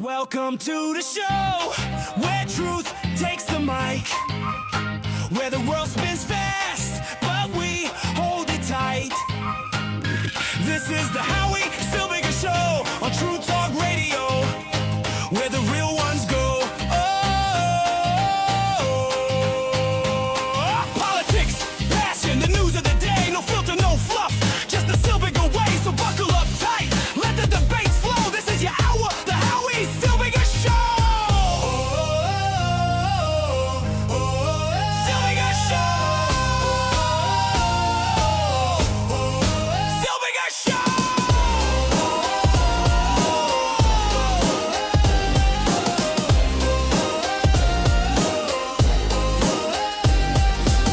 Welcome to the show where truth takes the mic, where the world spins fast, but we hold it tight. This is the Howie Silbiger Show on True Talk Radio, where the real ones go. Oh, politics, passion, the news of the day, no filter, no fluff, just the Silbiger way. So buckle up tight, let the debates flow. This is your hour, the Howie Silbiger Show. Silbiger Show. Silbiger Show.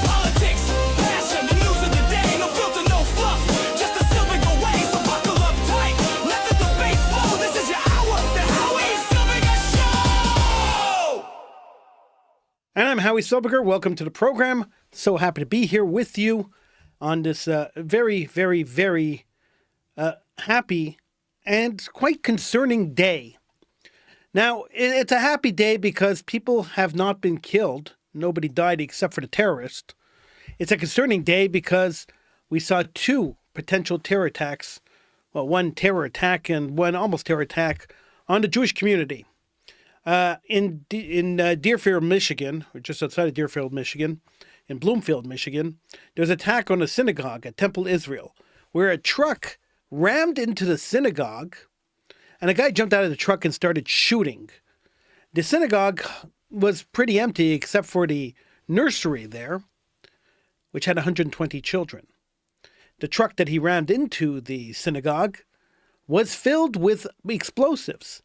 Politics, passion, the news of the day, no filter, no fluff, just the Silbiger way. So buckle up tight, let the debates flow. This is your hour, the Howie Silbiger Show. And I'm Howie Silbiger. Welcome to the program. So happy to be here with you on this very, very, very happy and quite concerning day. Now, it's a happy day because people have not been killed. Nobody died except for the terrorist. It's a concerning day because we saw two potential terror attacks. Well, one terror attack and one almost terror attack on the Jewish community. In Deerfield, Michigan, or just outside of Deerfield, Michigan, in Bloomfield, Michigan, there was an attack on a synagogue at Temple Israel, where a truck rammed into the synagogue, and a guy jumped out of the truck and started shooting. The synagogue was pretty empty except for the nursery there, which had 120 children. The truck that he rammed into the synagogue was filled with explosives.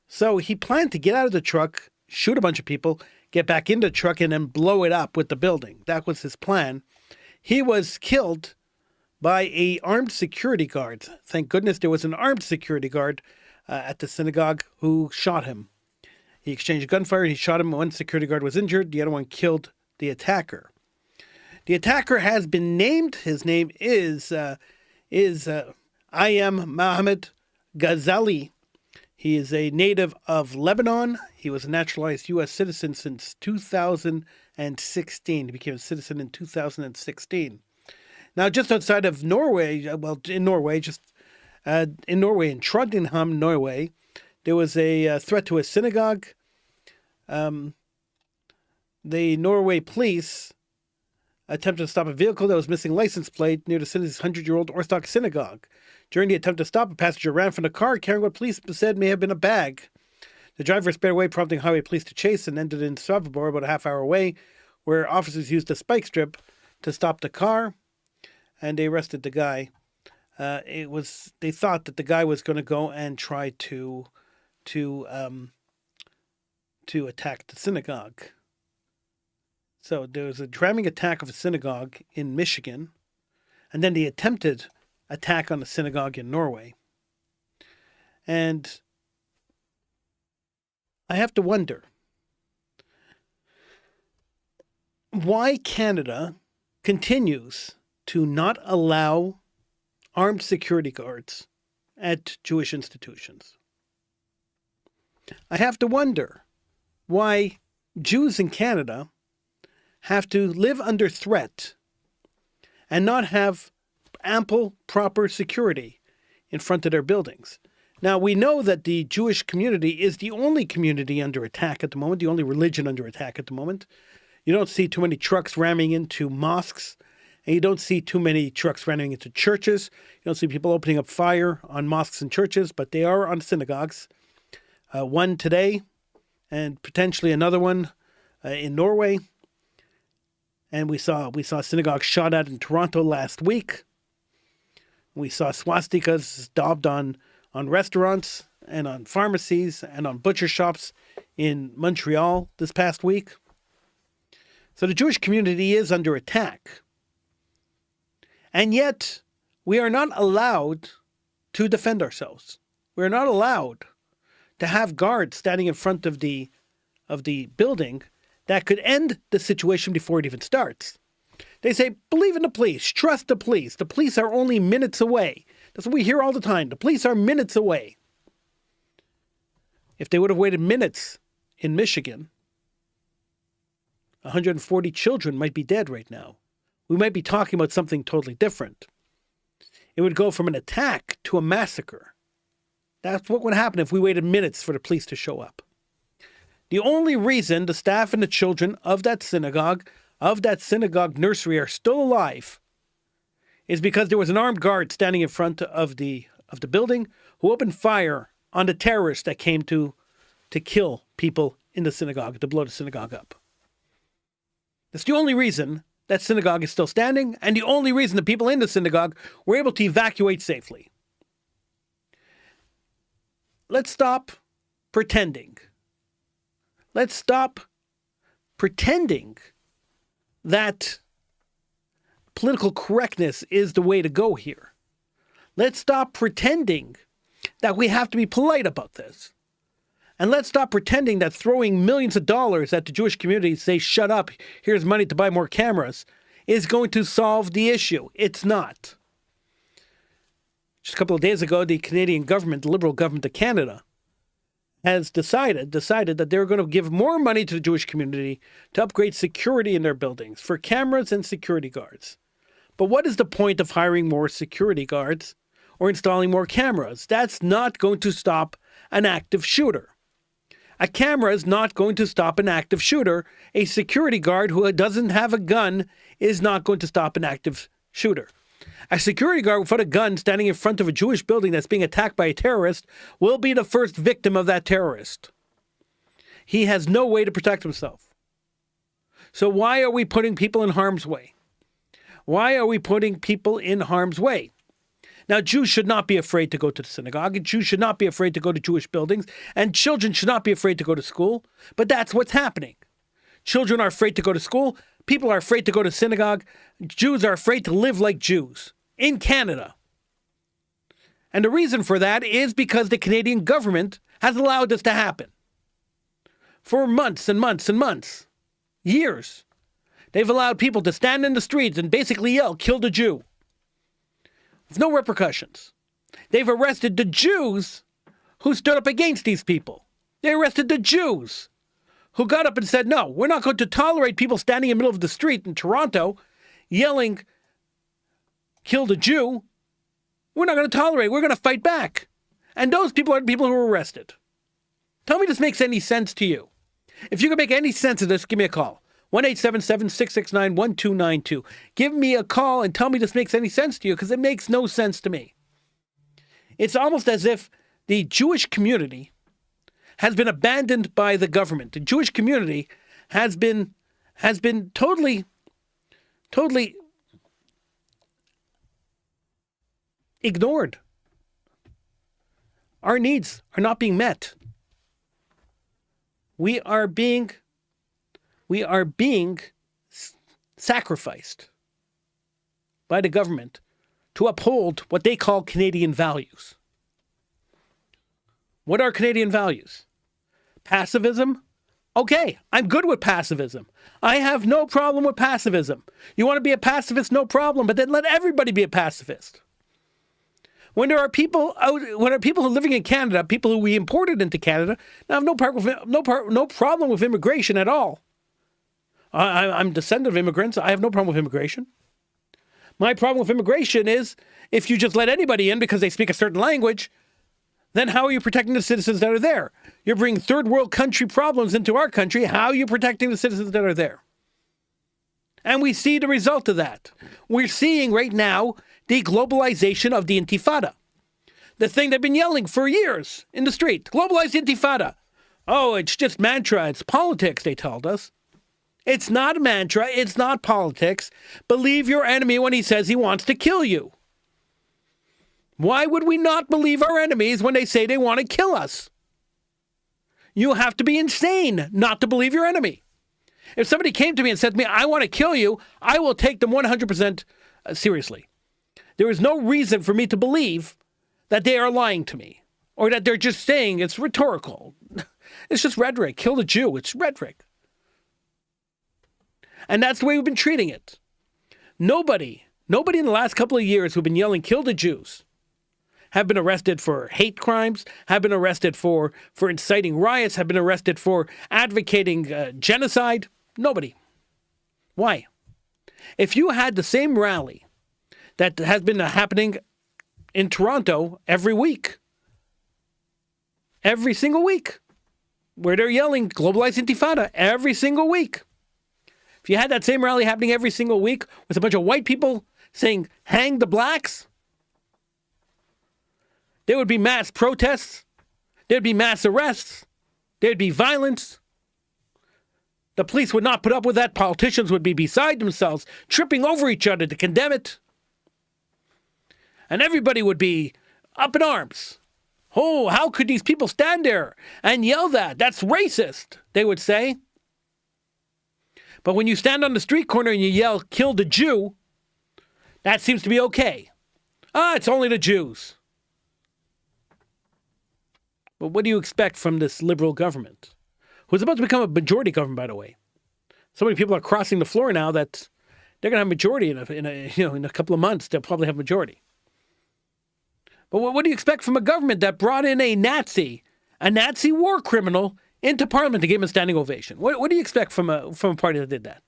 So he planned to get out of the truck, shoot a bunch of people, get back into the truck, and then blow it up with the building. That was his plan. He was killed by an armed security guard. Thank goodness there was an armed security guard at the synagogue who shot him. He exchanged gunfire, he shot him. One security guard was injured. The other one killed the attacker. The attacker has been named. His name is Ayam Mohammed Ghazali. He is a native of Lebanon. He was a naturalized U.S. citizen since 2016. He became a citizen in 2016. Now, just outside of Norway, in Norway, in Trondheim, Norway, there was a threat to a synagogue. The Norway police attempted to stop a vehicle that was missing license plate near the city's 100-year-old Orthodox synagogue. During the attempt to stop, a passenger ran from the car carrying what police said may have been a bag. The driver sped away, prompting highway police to chase, and ended in Savabor, about a half hour away, where officers used a spike strip to stop the car, and they arrested the guy. They thought that the guy was going to go and try to attack the synagogue. So there was a ramming attack of a synagogue in Michigan, and then the attempted attack on a synagogue in Norway. And I have to wonder why Canada continues to not allow armed security guards at Jewish institutions. I have to wonder why Jews in Canada have to live under threat and not have ample, proper security in front of their buildings. Now, we know that the Jewish community is the only community under attack at the moment, the only religion under attack at the moment. You don't see too many trucks ramming into mosques, and you don't see too many trucks ramming into churches. You don't see people opening up fire on mosques and churches, but they are on synagogues. One today, and potentially another one in Norway. And we saw synagogues shot at in Toronto last week. We saw swastikas daubed on restaurants and on pharmacies and on butcher shops in Montreal this past week. So the Jewish community is under attack. And yet, we are not allowed to defend ourselves. We're not allowed to have guards standing in front of the building that could end the situation before it even starts. They say, believe in the police, trust the police. The police are only minutes away. That's what we hear all the time. The police are minutes away. If they would have waited minutes in Michigan, 140 children might be dead right now. We might be talking about something totally different. It would go from an attack to a massacre. That's what would happen if we waited minutes for the police to show up. The only reason the staff and the children of that synagogue nursery are still alive is because there was an armed guard standing in front of the building who opened fire on the terrorists that came to kill people in the synagogue, to blow the synagogue up. That's the only reason that synagogue is still standing, and the only reason the people in the synagogue were able to evacuate safely. Let's stop pretending. Let's stop pretending that political correctness is the way to go here. Let's stop pretending that we have to be polite about this. And let's stop pretending that throwing millions of dollars at the Jewish community, say, shut up, here's money to buy more cameras, is going to solve the issue. It's not. Just a couple of days ago, the Canadian government, the Liberal government of Canada, has decided that they're going to give more money to the Jewish community to upgrade security in their buildings for cameras and security guards. But what is the point of hiring more security guards or installing more cameras? That's not going to stop an active shooter. A camera is not going to stop an active shooter. A security guard who doesn't have a gun is not going to stop an active shooter. A security guard without a gun standing in front of a Jewish building that's being attacked by a terrorist will be the first victim of that terrorist. He has no way to protect himself. So why are we putting people in harm's way? Why are we putting people in harm's way? Now, Jews should not be afraid to go to the synagogue, and Jews should not be afraid to go to Jewish buildings, and children should not be afraid to go to school. But that's what's happening. Children are afraid to go to school. People are afraid to go to synagogue. Jews are afraid to live like Jews in Canada. And the reason for that is because the Canadian government has allowed this to happen. For months and months and months, years, they've allowed people to stand in the streets and basically yell, "Kill the Jew," with no repercussions. They've arrested the Jews who stood up against these people. They arrested the Jews who got up and said, no, we're not going to tolerate people standing in the middle of the street in Toronto yelling, "Kill the Jew." We're not going to tolerate it. We're going to fight back. And those people are the people who were arrested. Tell me this makes any sense to you. If you can make any sense of this, give me a call. 1-877-669-1292. Give me a call and tell me this makes any sense to you, because it makes no sense to me. It's almost as if the Jewish community has been abandoned by the government. The Jewish community has been totally ignored. Our needs are not being met. We are being sacrificed by the government to uphold what they call Canadian values. What are Canadian values? Pacifism? Okay, I'm good with pacifism. I have no problem with pacifism. You want to be a pacifist? No problem, but then let everybody be a pacifist. When there are people who are living in Canada, people who we imported into Canada, now I have no problem with immigration at all. I'm a descendant of immigrants. I have no problem with immigration. My problem with immigration is if you just let anybody in because they speak a certain language, then how are you protecting the citizens that are there? You're bringing third world country problems into our country. How are you protecting the citizens that are there? And we see the result of that. We're seeing right now the globalization of the Intifada. The thing they've been yelling for years in the street. Globalize the Intifada. Oh, it's just mantra. It's politics, they told us. It's not a mantra. It's not politics. Believe your enemy when he says he wants to kill you. Why would we not believe our enemies when they say they want to kill us? You have to be insane not to believe your enemy. If somebody came to me and said to me, I want to kill you, I will take them 100% seriously. There is no reason for me to believe that they are lying to me or that they're just saying it's rhetorical. It's just rhetoric. Kill the Jew. It's rhetoric. And that's the way we've been treating it. Nobody in the last couple of years who've been yelling, "Kill the Jews," have been arrested for hate crimes, have been arrested for inciting riots, have been arrested for advocating genocide? Nobody. Why? If you had the same rally that has been happening in Toronto every single week, where they're yelling globalized intifada every single week. If you had that same rally happening every single week with a bunch of white people saying, hang the blacks, there would be mass protests, there'd be mass arrests, there'd be violence. The police would not put up with that. Politicians would be beside themselves, tripping over each other to condemn it. And everybody would be up in arms. Oh, how could these people stand there and yell that? That's racist, they would say. But when you stand on the street corner and you yell, kill the Jew, that seems to be okay. It's only the Jews. But what do you expect from this liberal government, who's about to become a majority government, by the way? So many people are crossing the floor now that they're going to have majority in a couple of months. They'll probably have majority. But what do you expect from a government that brought in a Nazi war criminal into Parliament to give him a standing ovation? What do you expect from a party that did that?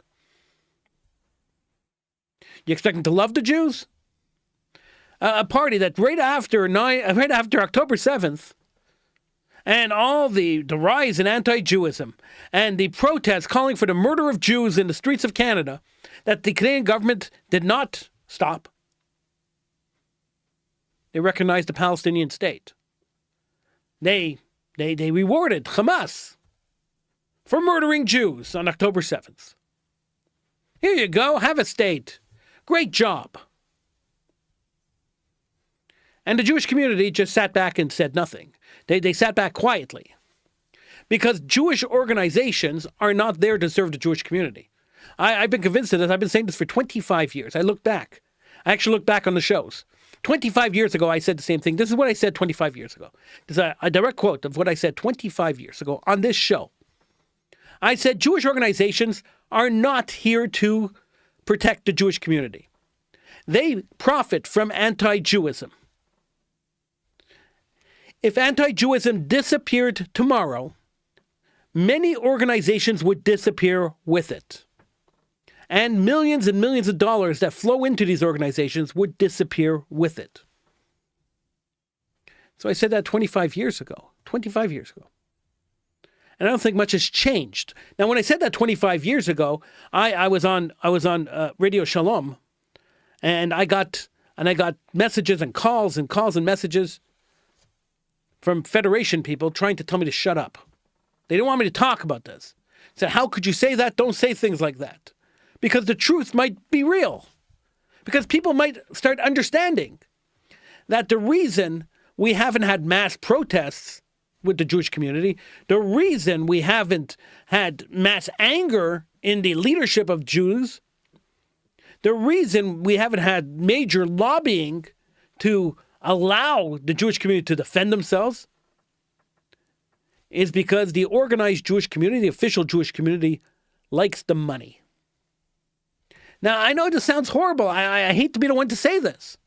You expect them to love the Jews? A party that right after October 7th, and all the rise in anti-Jewism and the protests calling for the murder of Jews in the streets of Canada, that the Canadian government did not stop. They recognized the Palestinian state. They rewarded Hamas for murdering Jews on October 7th. Here you go, have a state. Great job. And the Jewish community just sat back and said nothing. They sat back quietly. Because Jewish organizations are not there to serve the Jewish community. I've been convinced of this. I've been saying this for 25 years. I actually looked back on the shows. 25 years ago, I said the same thing. This is what I said 25 years ago. This is a direct quote of what I said 25 years ago on this show. I said Jewish organizations are not here to protect the Jewish community. They profit from anti-Jewism. If anti-Jewism disappeared tomorrow, many organizations would disappear with it. And millions of dollars that flow into these organizations would disappear with it. So I said that 25 years ago. 25 years ago. And I don't think much has changed. Now, when I said that 25 years ago, I was on Radio Shalom, and I got messages and calls and messages from Federation people trying to tell me to shut up. They didn't want me to talk about this. They said, how could you say that? Don't say things like that. Because the truth might be real. Because people might start understanding that the reason we haven't had mass protests with the Jewish community, the reason we haven't had mass anger in the leadership of Jews, the reason we haven't had major lobbying to allow the Jewish community to defend themselves is because the organized Jewish community, the official Jewish community, likes the money. Now, I know this sounds horrible. I hate to be the one to say this,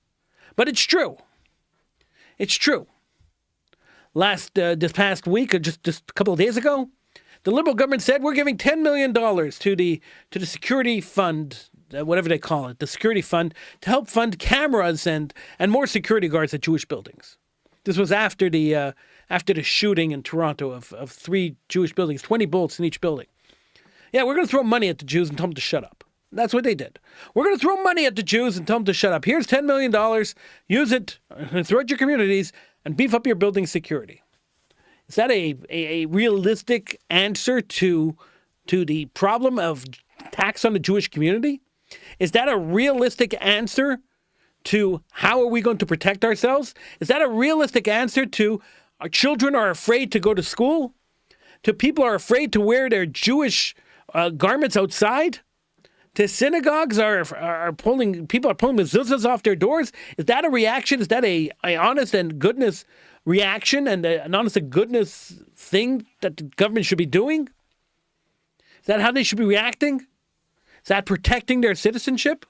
but it's true. It's true. This past week, or just a couple of days ago, the Liberal government said we're giving $10 million to the security fund, whatever they call it, the security fund, to help fund cameras and more security guards at Jewish buildings. This was after the shooting in Toronto of 3 Jewish buildings, 20 bullets in each building. Yeah, we're going to throw money at the Jews and tell them to shut up. That's what they did. We're going to throw money at the Jews and tell them to shut up. Here's $10 million. Use it throughout your communities and beef up your building security. Is that a realistic answer to the problem of tax on the Jewish community? Is that a realistic answer to how are we going to protect ourselves? Is that a realistic answer to our children are afraid to go to school? To people are afraid to wear their Jewish garments outside? To synagogues people are pulling mezuzahs off their doors? Is that a reaction? Is that a honest and goodness reaction and an honest and goodness thing that the government should be doing? Is that how they should be reacting? Is that protecting their citizenship?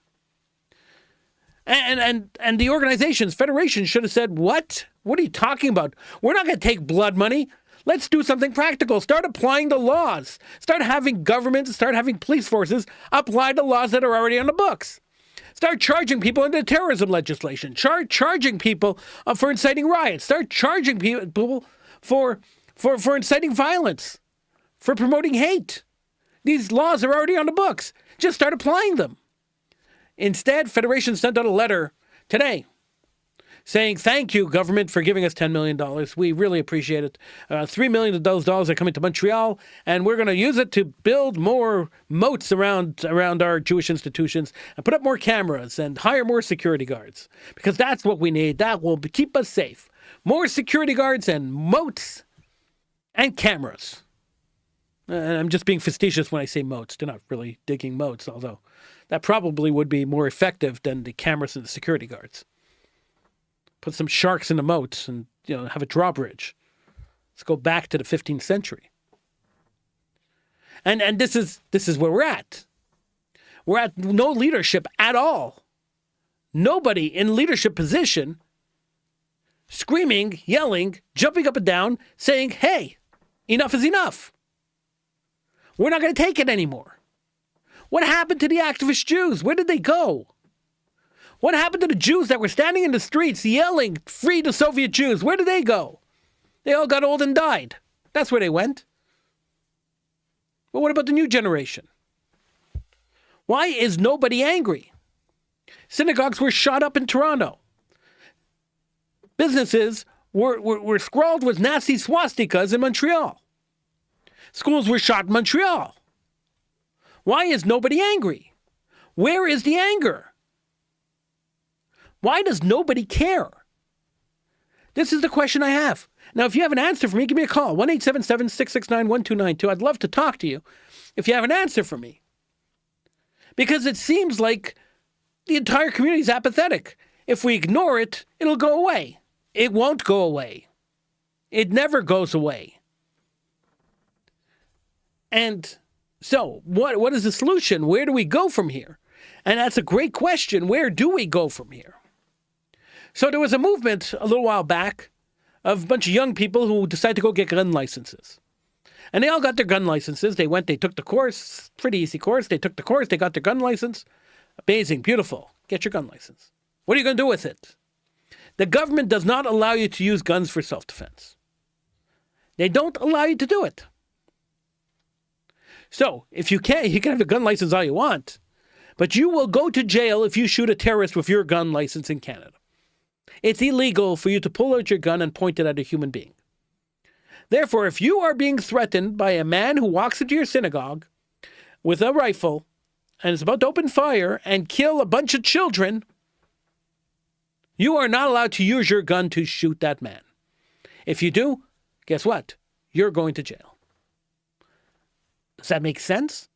And the organizations, federations should have said, what? What are you talking about? We're not going to take blood money. Let's do something practical. Start applying the laws. Start having governments, start having police forces apply the laws that are already on the books. Start charging people under terrorism legislation. Start charging people for inciting riots. Start charging people for inciting violence, for promoting hate. These laws are already on the books. Just start applying them. Instead, Federation sent out a letter today saying, thank you, government, for giving us $10 million. We really appreciate it. $3 million of those dollars are coming to Montreal, and we're going to use it to build more moats around our Jewish institutions and put up more cameras and hire more security guards, because that's what we need. That will keep us safe. More security guards and moats and cameras. And I'm just being facetious when I say moats. They're not really digging moats, although that probably would be more effective than the cameras and the security guards. Put some sharks in the moats and, have a drawbridge. Let's go back to the 15th century. And this is where we're at. We're at no leadership at all. Nobody in leadership position screaming, yelling, jumping up and down, saying, hey, enough is enough. We're not going to take it anymore. What happened to the activist Jews? Where did they go? What happened to the Jews that were standing in the streets yelling, free the Soviet Jews? Where did they go? They all got old and died. That's where they went. But what about the new generation? Why is nobody angry? Synagogues were shot up in Toronto. Businesses were scrawled with Nazi swastikas in Montreal. Schools were shot in Montreal. Why is nobody angry? Where is the anger? Why does nobody care? This is the question I have. Now, if you have an answer for me, give me a call. 1-877-669-1292. I'd love to talk to you if you have an answer for me. Because it seems like the entire community is apathetic. If we ignore it, it'll go away. It won't go away. It never goes away. And so, what is the solution? Where do we go from here? And that's a great question. Where do we go from here? So there was a movement a little while back of a bunch of young people who decided to go get gun licenses. And they all got their gun licenses. They took the course, pretty easy course. They took the course, they got their gun license. Amazing, beautiful. Get your gun license. What are you going to do with it? The government does not allow you to use guns for self-defense. They don't allow you to do it. So, if you can have a gun license all you want, but you will go to jail if you shoot a terrorist with your gun license in Canada. It's illegal for you to pull out your gun and point it at a human being. Therefore, if you are being threatened by a man who walks into your synagogue with a rifle and is about to open fire and kill a bunch of children, you are not allowed to use your gun to shoot that man. If you do, guess what? You're going to jail. Does that make sense?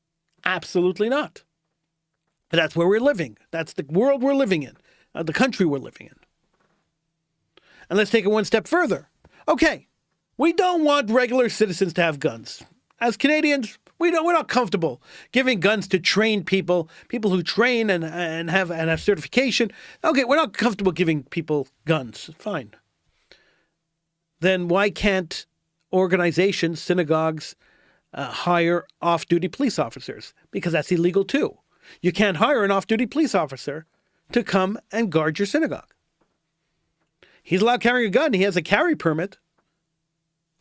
Absolutely not. But that's where we're living. That's the world we're living in, the country we're living in. And let's take it one step further. Okay, we don't want regular citizens to have guns. As Canadians, we're not comfortable giving guns to trained people who train and have certification. Okay, we're not comfortable giving people guns. Fine. Then why can't organizations, synagogues, hire off-duty police officers? Because that's illegal too. You can't hire an off-duty police officer to come and guard your synagogue. He's allowed carrying a gun. He has a carry permit.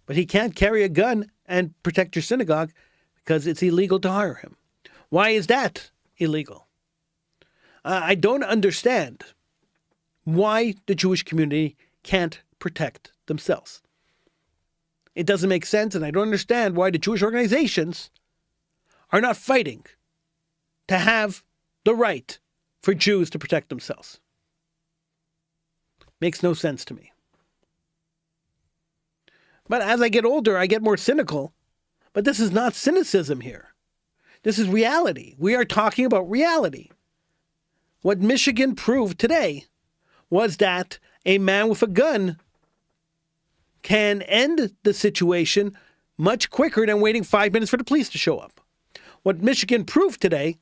But he can't carry a gun and protect your synagogue because it's illegal to hire him. Why is that illegal? I don't understand why the Jewish community can't protect themselves. It doesn't make sense, and I don't understand why the Jewish organizations are not fighting to have the right for Jews to protect themselves. Makes no sense to me. But as I get older, I get more cynical. But this is not cynicism here. This is reality. We are talking about reality. What Michigan proved today was that a man with a gun can end the situation much quicker than waiting 5 minutes for the police to show up. What Michigan proved today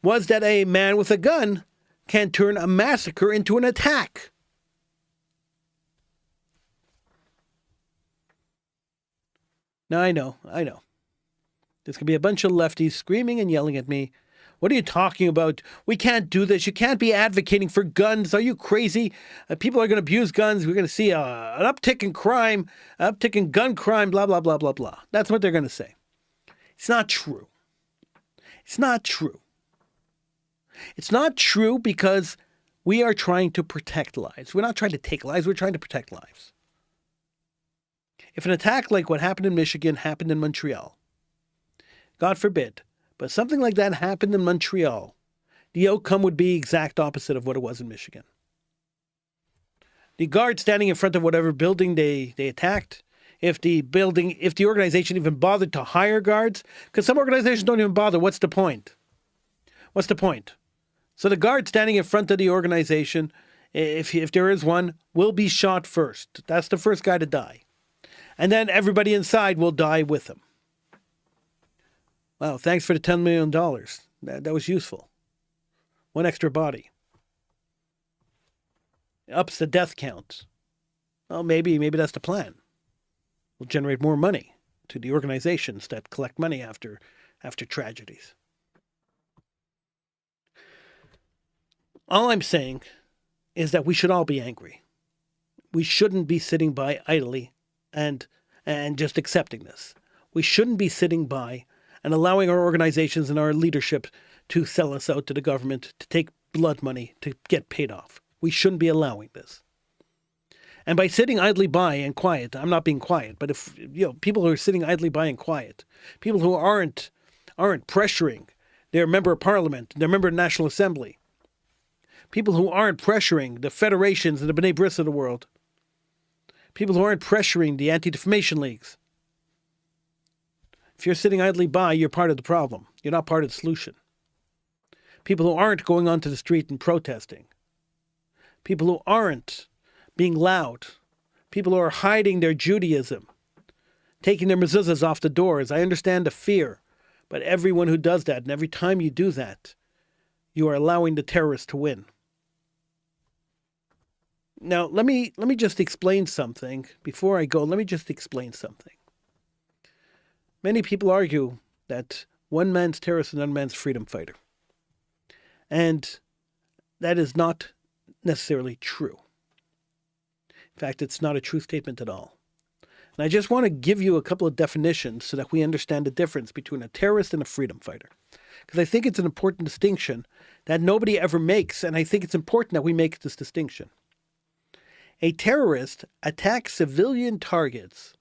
was that a man with a gun can't turn a massacre into an attack. Now, I know. There's going to be a bunch of lefties screaming and yelling at me. What are you talking about? We can't do this. You can't be advocating for guns. Are you crazy? People are going to abuse guns. We're going to see an uptick in crime, uptick in gun crime, blah, blah, blah, blah, blah. That's what they're going to say. It's not true. It's not true. It's not true because we are trying to protect lives. We're not trying to take lives. We're trying to protect lives. If an attack like what happened in Michigan happened in Montreal, God forbid, but something like that happened in Montreal, the outcome would be exact opposite of what it was in Michigan. The guard standing in front of whatever building they attacked, if the organization even bothered to hire guards, because some organizations don't even bother, what's the point? What's the point? So the guard standing in front of the organization, if there is one, will be shot first. That's the first guy to die. And then everybody inside will die with him. Wow, thanks for the $10 million. That was useful. One extra body. Ups the death count. Well, maybe that's the plan. We'll generate more money to the organizations that collect money after tragedies. All I'm saying is that we should all be angry. We shouldn't be sitting by idly and just accepting this. We shouldn't be sitting by and allowing our organizations and our leadership to sell us out to the government, to take blood money, to get paid off. We shouldn't be allowing this. And by sitting idly by and quiet, I'm not being quiet, but if people who are sitting idly by and quiet, people who aren't pressuring their member of parliament, their member of the National Assembly, people who aren't pressuring the federations and the B'nai Bris of the world, people who aren't pressuring the anti-defamation leagues. If you're sitting idly by, you're part of the problem. You're not part of the solution. People who aren't going onto the street and protesting. People who aren't being loud. People who are hiding their Judaism. Taking their mezuzahs off the doors. I understand the fear. But everyone who does that, and every time you do that, you are allowing the terrorists to win. Now, let me just explain something. Before I go, let me just explain something. Many people argue that one man's terrorist is another man's freedom fighter. And that is not necessarily true. In fact, it's not a true statement at all. And I just want to give you a couple of definitions so that we understand the difference between a terrorist and a freedom fighter. Because I think it's an important distinction that nobody ever makes, and I think it's important that we make this distinction. A terrorist attacks civilian targets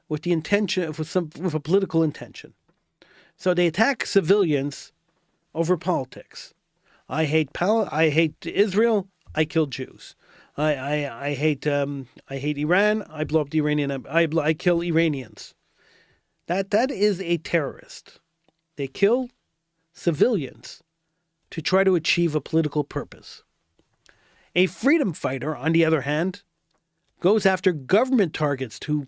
with the intention, with a political intention. So they attack civilians over politics. I hate Israel. I kill Jews. I hate Iran. I blow up the Iranian. I kill Iranians. That is a terrorist. They kill civilians to try to achieve a political purpose. A freedom fighter, on the other hand, goes after government targets to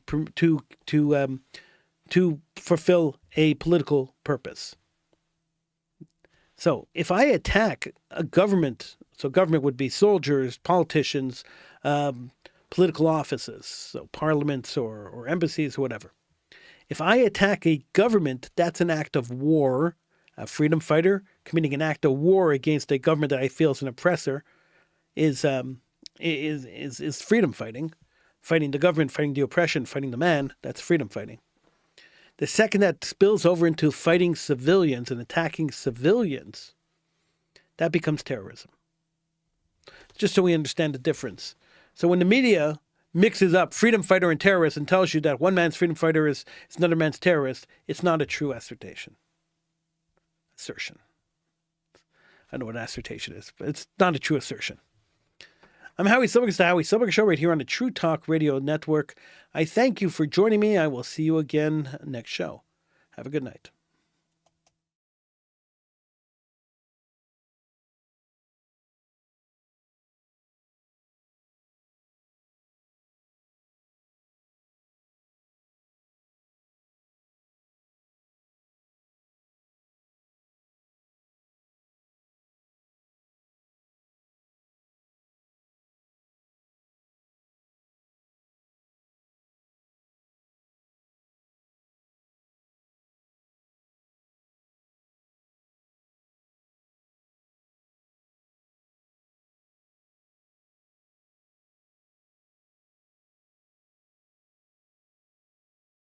fulfill a political purpose. So if I attack a government, so government would be soldiers, politicians, political offices, so parliaments or embassies or whatever. If I attack a government, that's an act of war. A freedom fighter committing an act of war against a government that I feel is an oppressor is freedom fighting. Fighting the government, fighting the oppression, fighting the man, that's freedom fighting. The second that spills over into fighting civilians and attacking civilians, that becomes terrorism. Just so we understand the difference. So when the media mixes up freedom fighter and terrorist and tells you that one man's freedom fighter is another man's terrorist, it's not a true assertion. I know what an assertion is, but it's not a true assertion. I'm Howie Silbiger. It's the Howie Silbiger Show right here on the True Talk Radio Network. I thank you for joining me. I will see you again next show. Have a good night.